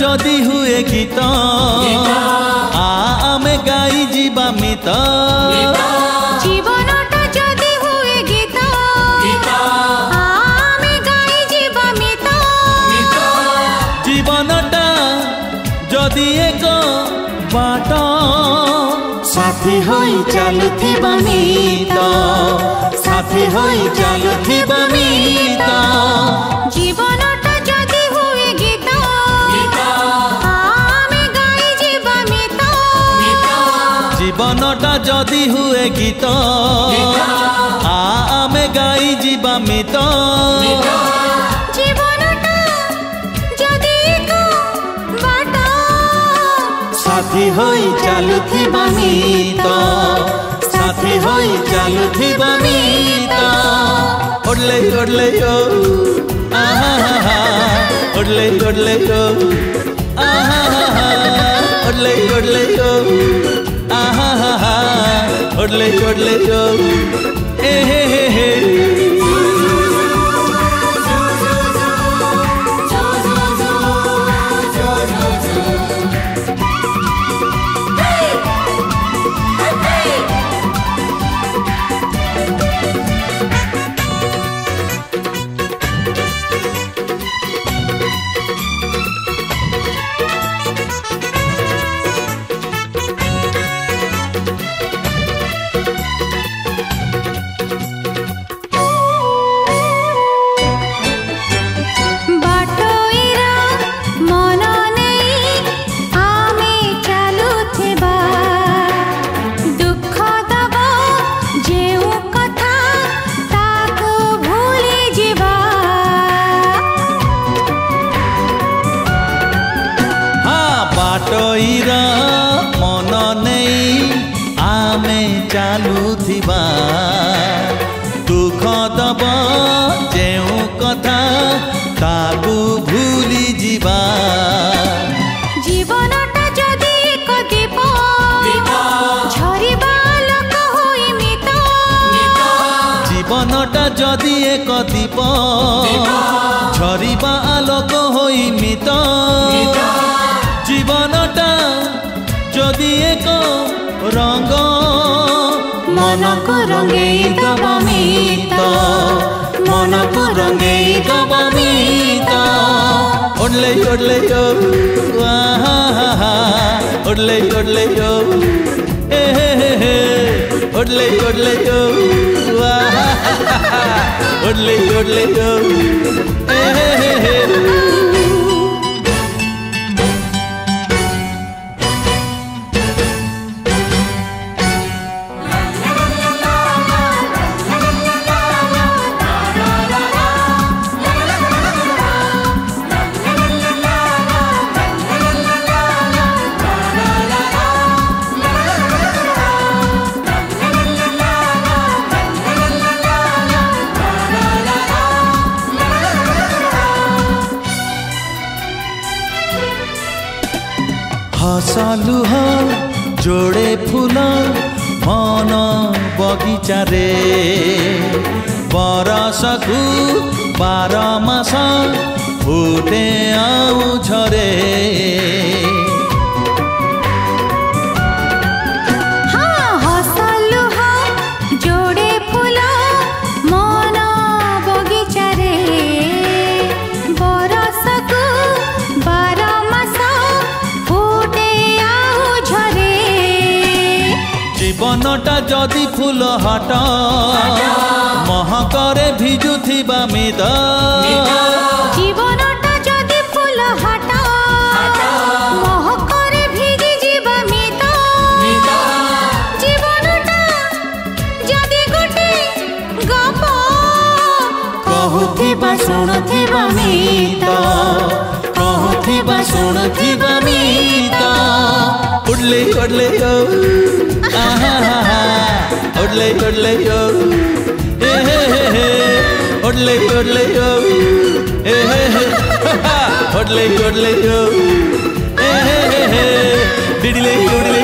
जदि हुए गीत आमे गाई जीवा मित जीवनटा जदि हुए गीत आमे गाई जीवा मित जीवनटा जदि एक बाट साथी होई चालुथिबा मित साथी होई चालुथिबा मित जीवनटा जदि हुए गीत आमे गाई जीवा मित जीवनटा जदि हुए गीत आमे गाई जीवा मित जीवनटा जदि एक बाट साथी होई चालुथिबा मित साथी होई चालुथिबा मित ओडले ओडले ओ आहा हा ओडले ओडले ओ आहा हा ओडले ओडले ओ आहा हा ओडले ओडले ओ ए हे बाटोईरा मन नहीं आमे चालुथिबा दुख दब जेउ कथा ताकू भूली जीवा जीवनटा जदि एक दीप झरिबा लोक होई मित जीवनटा जदि एक दीप झरिबा आलोक होई मित जीवनटा जदि एक रंग मन को रंगेई दब मित मन को रंगेई दब मित ओडले ओडले ओ आहा हा ओडले ओडले ओ ए हे ओडले ओडले ओ आहा हा ओडले ओडले ओ ए हे हसलुह जोड़े फूल मन बगीचा रे बरसकु 12 मास फुटे आउ झरे जीवनटा जदि फूल हट महकरे भिजुथिबा मित जीवनटा जदि फूल हट महकरे भिजि जीवा मित जीवनटा जदि गोटे गप कहुथिबा शुणुथिबा मित कहुथिबा शुणुथिबा मित उडले उडले ओ आहा हा ओडले ओडले ओ ए हे ओडले ओडले ओ ए हे ओडले ओडले ओ ए हे डिडले डिडले